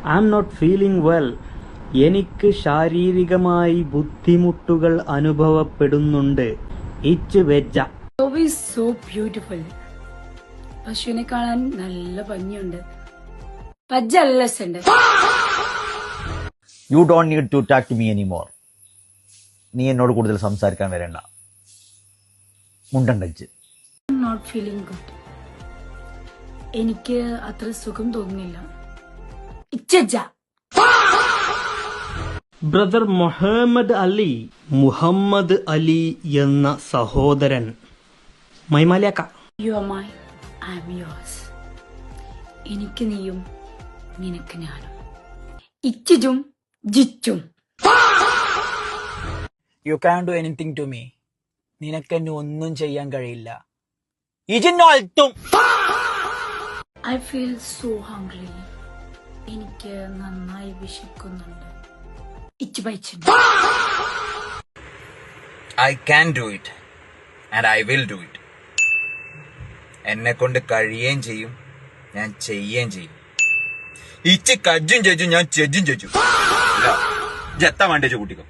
I am not feeling well. എനിക്ക് ശാരീരികമായി ബുദ്ധിമുട്ടുകൾ അനുഭവപ്പെടുന്നുണ്ട്. ഇച്ച് വെജ്ജ. So beautiful. പശുവിനെ കാണാൻ നല്ല ഭംഗിയുണ്ട്. പജ്ജല്ലസുണ്ട്. You don't need to talk to me anymore. നീ എന്നോട് കൂടുതൽ സംസാരിക്കാൻ വരണ്ട. മുണ്ടണ്ടച്ച്. Not feeling good. എനിക്ക് അത്ര സുഖം തോന്നുന്നില്ല. ഇച്ചജ്ജ. ബ്രദർ മുഹമ്മദ് അലി എന്ന സഹോദരൻ. മൈമാലിയാക്ക. You are my, I am yours. എനിക്ക് നീയും നിനക്ക് ഞാനും. ഇച്ചും ജിച്ചും. You can do anything to me. നിനക്കെന്നെ ഒന്നും ചെയ്യാൻ കഴിയില്ല. ഇജിന്നോൾത്തും. I feel so hungry. എനിക്ക് നന്നായി വിശക്കുന്നുണ്ട്. Ichu ബൈച്ചുണ്ട്. I can do it and I will do it. എന്നെ കൊണ്ട് കഴിയുകയും ചെയ്യും, ഞാൻ ചെയ്യുകയും ചെയ്യും. ഇച്ച് കജ്ജും ചെജ്ജും ഞാൻ ചെജ്ജും ചെജ്ജും. ജത്ത വേണ്ടേ കൂട്ടിക്കോ.